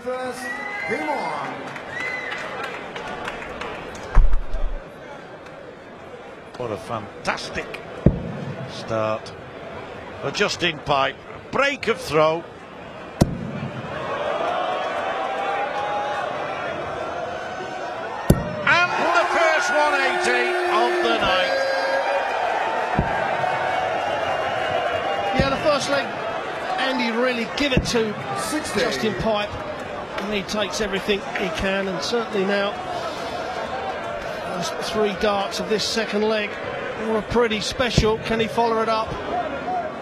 first, game on. What a fantastic start for Justin Pipe. Break of throw. And the first 180 of the night. Yeah, the first leg, Andy really give it to 60. Justin Pipe, and he takes everything he can, and certainly now those 3 darts of this second leg were pretty special. Can he follow it up?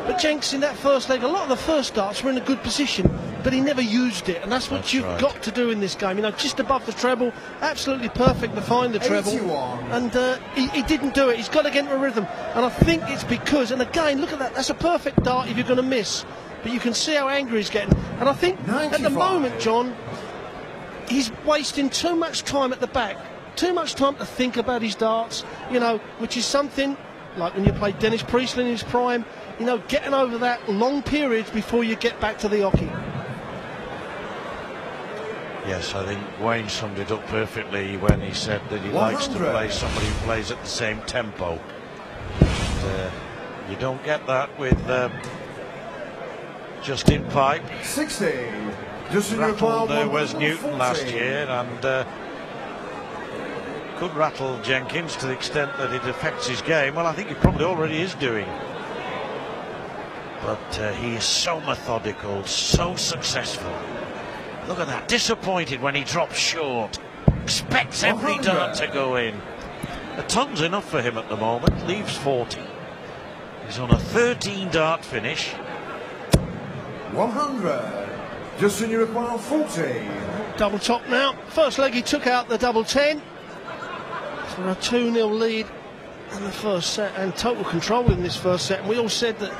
But Jenkins in that first leg, a lot of the first darts were in a good position, but he never used it, and that's what you've got to do in this game. You know, just above the treble, absolutely perfect to find the treble, 81. and he didn't do it. He's got to get into a rhythm, and I think it's because, and again, look at that, that's a perfect dart if you're going to miss, but you can see how angry he's getting, and I think 95. at the moment, John, he's wasting too much time at the back, too much time to think about his darts, you know, which is something like when you play Dennis Priestley in his prime, you know, getting over that long periods before you get back to the hockey. Yes, I think Wayne summed it up perfectly when he said that he likes to play somebody who plays at the same tempo. And, you don't get that with Justin Pipe. 60. Justin Rattled Wes 140. Newton last year, and could rattle Jenkins to the extent that it affects his game. Well, I think he probably already is doing. But he is so methodical, so successful. Look at that, disappointed when he drops short. Expects every dart to go in. A ton's enough for him at the moment, leaves 40. He's on a 13 dart finish. 100. Justin, you require 40. Double top now. First leg he took out the double 10 for a 2-0 lead in the first set, and total control in this first set. And we all said that,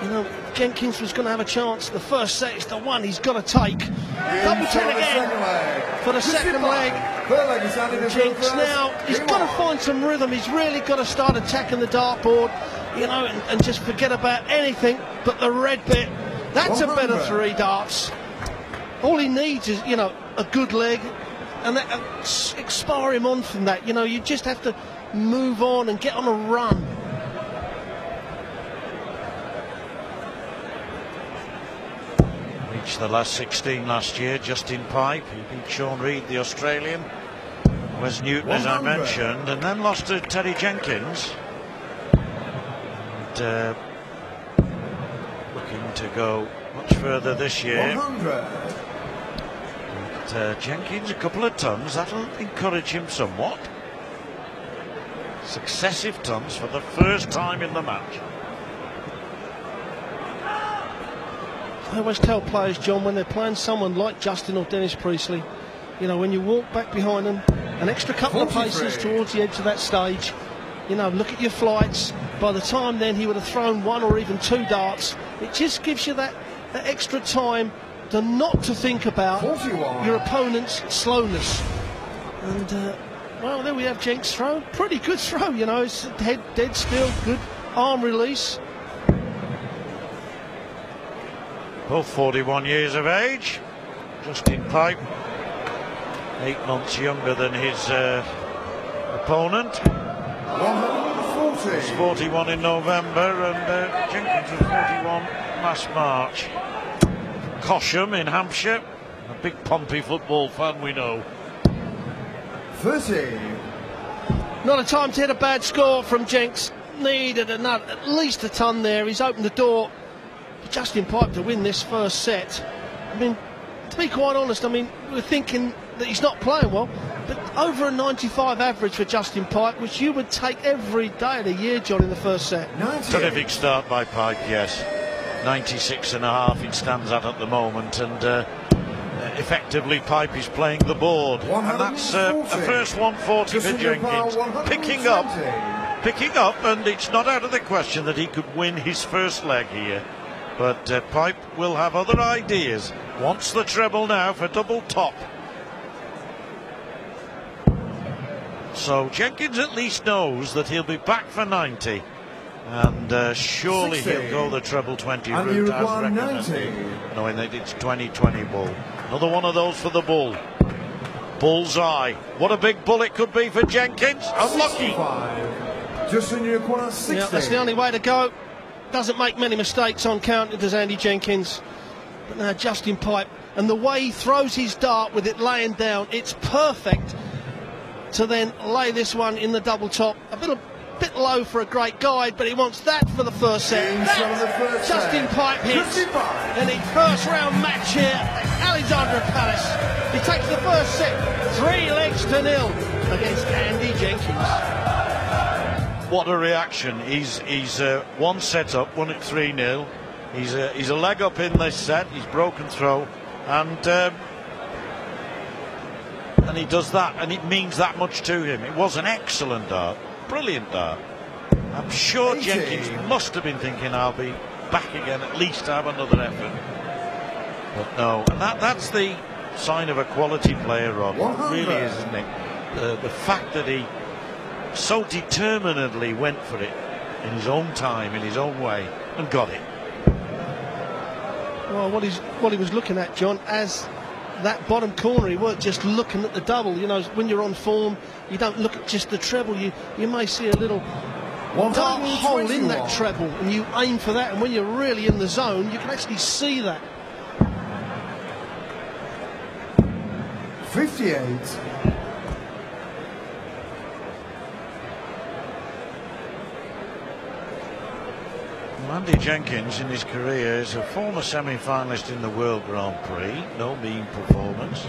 you know, Jenkins was going to have a chance. The first set is the one he's got to take. Double 10 again for the second leg. Jenkins now, he's got to find some rhythm. He's really got to start attacking the dartboard, you know, and just forget about anything but the red bit. That's a better 3 darts. All he needs is, you know, a good leg, and that, expire him on from that. You know, you just have to move on and get on a run. Reached the last 16 last year, Justin Pipe. He beat Sean Reid, the Australian. Wes Newton, as I mentioned, and then lost to Terry Jenkins. And, looking to go much further this year. 100. But, Jenkins, a couple of tons, that'll encourage him somewhat. Successive tons for the first time in the match. I always tell players, John, when they're playing someone like Justin or Dennis Priestley, you know, when you walk back behind them, an extra couple of paces towards the edge of that stage, you know, look at your flights. By the time then he would have thrown 1 or even 2 darts. It just gives you that extra time to not to think about 41. your opponent's slowness. And, well, there we have Jenkins' throw. Pretty good throw, you know, it's head dead still, good arm release. Both 41 years of age. Justin Pipe, 8 months younger than his opponent. 140. He's 41 in November, and Jenkins was 41 last March. Cosham in Hampshire, a big Pompey football fan, we know. 30. Not a time to hit a bad score from Jenkins. Needed at least a ton there. He's opened the door for Justin Pipe to win this first set. I mean, to be quite honest, I mean, we're thinking that he's not playing well, but over a 95 average for Justin Pipe, which you would take every day of the year, John, in the first set. 98. Terrific start by Pipe, yes. 96.5 it stands at the moment, and effectively Pipe is playing the board, and that's a first 140 for Jenkins. Picking up, and it's not out of the question that he could win his first leg here. But Pipe will have other ideas. Wants the treble now for double top. So Jenkins at least knows that he'll be back for 90. And surely 60. he'll go the treble 20 And route as Uruguay recommended, 90. knowing that it's 20-20 bull. Another one of those for the bull. Bullseye. What a big bull it could be for Jenkins. Unlucky. 65. Just in your corner, 60. Yeah, that's the only way to go. Doesn't make many mistakes on counting, does Andy Jenkins. But now Justin Pipe, and the way he throws his dart with it laying down, it's perfect to then lay this one in the double top. A bit low for a great guide, but he wants that for the first set. Justin Pipe hits in the first round match here at Alexandra Palace. He takes the first set 3-0 against Andy Jenkins. What a reaction. He's one set up, won it 3-0. He's a leg up in this set. He's broken throw, and he does that, and it means that much to him. It was an excellent dart, brilliant dart. I'm sure 80. Jenkins must have been thinking, I'll be back again, at least have another effort. But no, and that's the sign of a quality player, Rod. It really is, isn't it? The fact that he so determinedly went for it in his own time, in his own way, and got it. Well, what he was looking at, John, as that bottom corner, he weren't just looking at the double. You know, when you're on form, you don't look at just the treble. You may see a little dark hole in that treble, and you aim for that. And when you're really in the zone, you can actually see that. 58. Andy Jenkins in his career is a former semi-finalist in the World Grand Prix, no mean performance.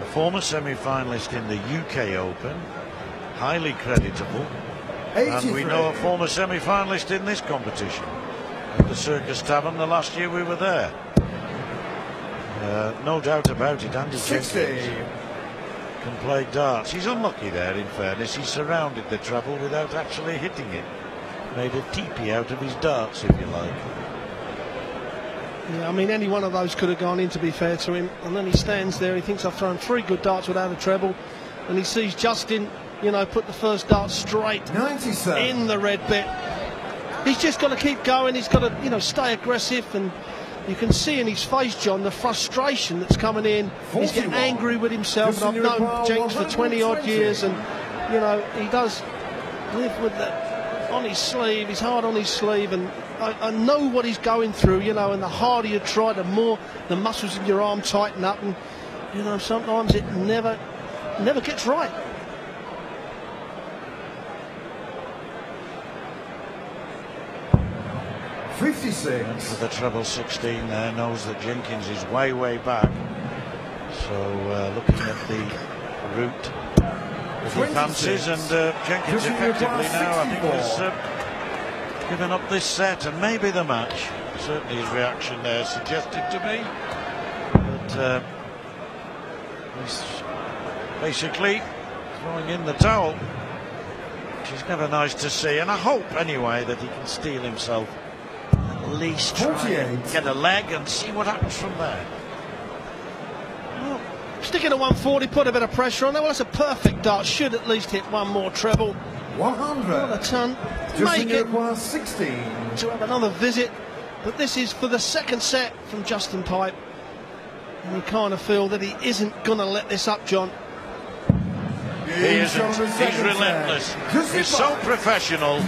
A former semi-finalist in the UK Open, highly creditable. 83. And we know a former semi-finalist in this competition at the Circus Tavern the last year we were there. No doubt about it, Andy 60. Jenkins can play darts. He's unlucky there, in fairness. He surrounded the treble without actually hitting it. Made a teepee out of his darts, if you like. Yeah, I mean, any one of those could have gone in, to be fair to him. And then he stands there, he thinks, I've thrown 3 good darts without a treble. And he sees Justin, you know, put the first dart straight 97. in the red bit. He's just got to keep going. He's got to, you know, stay aggressive. And you can see in his face, John, the frustration that's coming in. 41. He's getting angry with himself. And I've known Jenkins for 20-odd years. And, you know, he does live with that on his sleeve, his heart on his sleeve, and I know what he's going through, you know, and the harder you try, the more the muscles in your arm tighten up, and, you know, sometimes it never gets right. And for the treble 16 there, knows that Jenkins is way back, so looking at the route he fancies, and Jenkins effectively now, I think, has given up this set and maybe the match. Certainly his reaction there suggested to me, but he's basically throwing in the towel, which is never nice to see. And I hope anyway that he can steel himself, at least try and get a leg and see what happens from there. Sticking to 140, put a bit of pressure on there. Well, that's a perfect dart. Should at least hit one more treble. 100. What a ton. Make it 16. To have another visit. But this is for the second set from Justin Pipe. And you kind of feel that he isn't going to let this up, John. He isn't. He's relentless. He's so professional.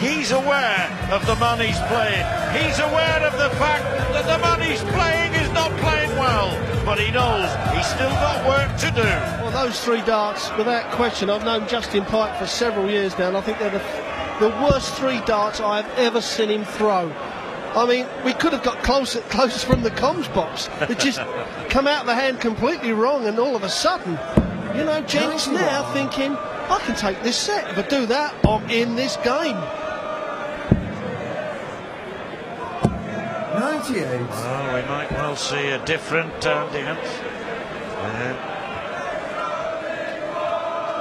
He's aware of the man he's playing. He's aware of the fact that the man he's playing is not playing well. But he knows he's still got work to do. Well, those 3 darts, without question, I've known Justin Pipe for several years now, and I think they're the worst 3 darts I've ever seen him throw. I mean, we could have got close from the comms box. It just come out of the hand completely wrong, and all of a sudden, you know, Jenkins now thinking, I can take this set. If I do that, I'm in this game. 98. Well, we might well see a different dance.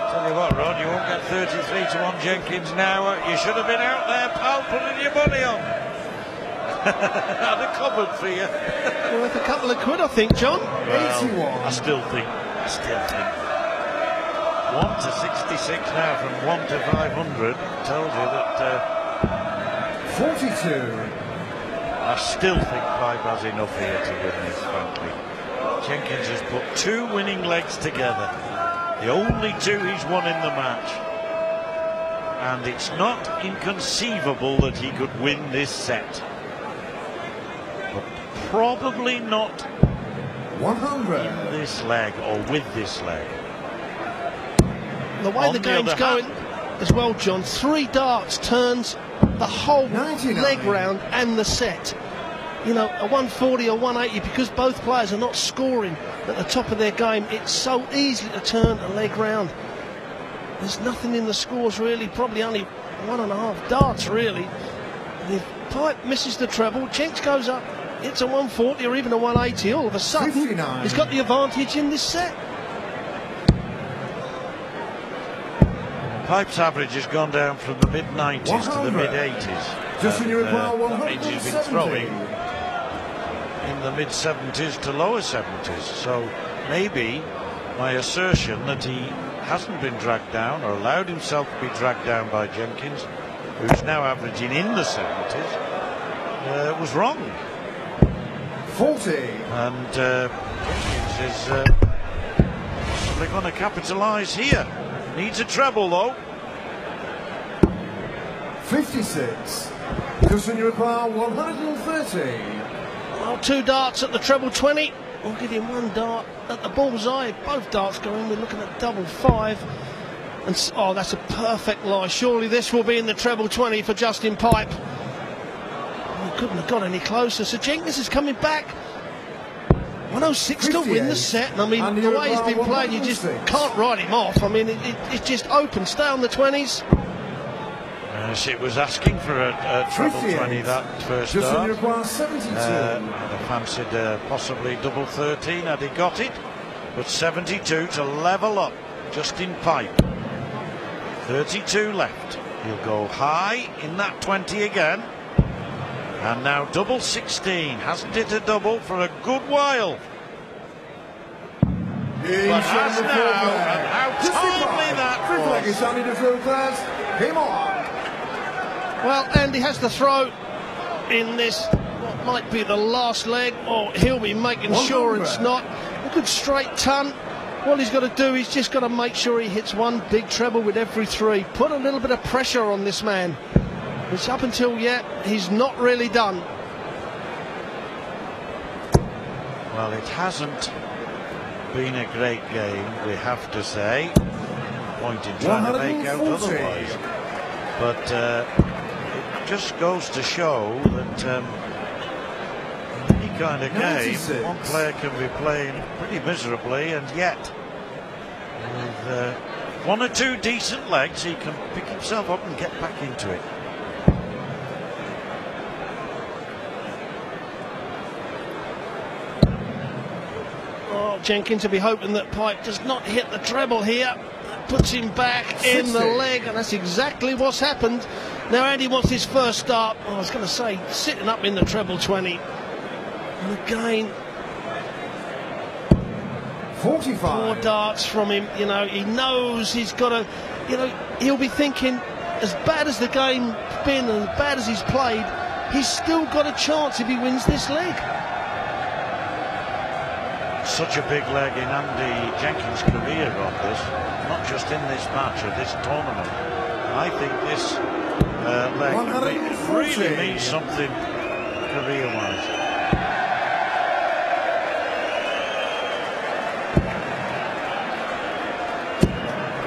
Tell you what, Rod, you won't get 33 to 1 Jenkins now. You should have been out there, pal, putting your money on. Had a cupboard for you. Worth a couple of quid, I think, John. Well, 81. I still think. 1 to 66 now, from 1 to 500. Tells you that 42. I still think Pipe has enough here to win this, frankly. Jenkins has put 2 winning legs together, the only 2 he's won in the match, and it's not inconceivable that he could win this set, but probably not 100. in this leg or with this leg. The way the game's going as well, John, 3 darts turns the whole 99. leg round and the set. You know, a 140 or 180, because both players are not scoring at the top of their game, it's so easy to turn a leg round. There's nothing in the scores really, probably only 1.5 darts really. And if Pipe misses the treble, Jenks goes up, it's a 140 or even a 180, all of a sudden 59. he's got the advantage in this set. Pipe's average has gone down from the mid-90s to the mid-80s. Just when you require That means he's been 170. throwing in the mid-70s to lower 70s. So maybe my assertion that he hasn't been dragged down or allowed himself to be dragged down by Jenkins, who's now averaging in the 70s, was wrong. 40. And Jenkins is probably going to capitalise here. Needs a treble though. 56. Just when you require 130. Well, 2 darts at the treble 20. We'll give him 1 dart at the bullseye. Both darts go in. We're looking at double 5. And oh, that's a perfect lie. Surely this will be in the treble 20 for Justin Pipe. He couldn't have got any closer. So Jenkins is coming back. 106 to win the set. And I mean, the way he's been playing, you just can't write him off. I mean, it's just open. Stay on the 20s. Yes, it was asking for a treble 20 that first Just when you start. require 72. I'd have fancied possibly double 13 had he got it, but 72 to level up Justin Pipe. 32 left. He'll go high in that 20 again. And now double 16. Hasn't hit a double for a good while. But has now, and how timely that was. Is only the throw class. Game on. Well, Andy has to throw in this, what might be the last leg, or he'll be making sure it's not. A good straight ton. All he's got to do, he's just got to make sure he hits 1 big treble with every 3. Put a little bit of pressure on this man, which up until yet, he's not really done. Well, it hasn't been a great game, we have to say. Point in trying to make out otherwise. But it just goes to show that in any kind of game, one player can be playing pretty miserably, and yet with 1 or 2 decent legs, he can pick himself up and get back into it. Oh, Jenkins will be hoping that Pipe does not hit the treble here. That puts him back in the leg, and that's exactly what's happened. Now Andy wants his first start, I was going to say, sitting up in the treble 20. And again, 45. 4 darts from him. You know, he knows he's got to, you know, he'll be thinking, as bad as the game's been and as bad as he's played, he's still got a chance if he wins this leg. Such a big leg in Andy Jenkins' career on this, not just in this match or this tournament. I think this leg really means something career-wise.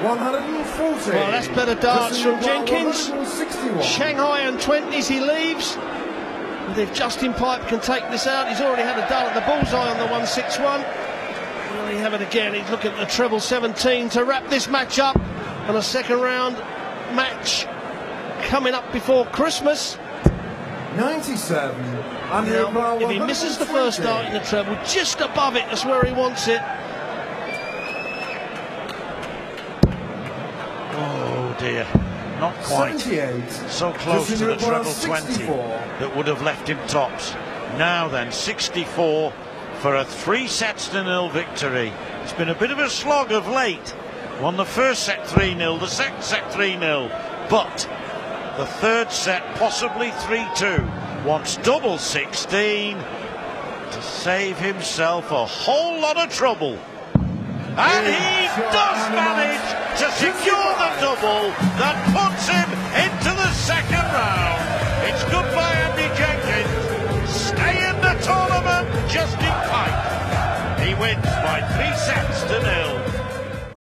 $140. Well, that's better darts from Jenkins. 161. Shanghai and 20s he leaves. And if Justin Pipe can take this out, he's already had a dart at the bullseye on the 161. Will he have it again? He's looking at the treble 17 to wrap this match up. And a second round match coming up before Christmas. 97. Now, if he misses the first dart in the treble, just above it, that's where he wants it. Oh dear, not quite. 78. So close to the treble 20 64. that would have left him tops. Now then, 64 for a 3-0 victory. It's been a bit of a slog of late. Won the first set 3-0, the second set 3-0, but the third set, possibly 3-2. Wants double 16 to save himself a whole lot of trouble. And he does manage to secure the double that puts him into the second round. It's goodbye, Andy Jenkins. Stay in the tournament, just in Pipe. He wins by 3 sets to 0.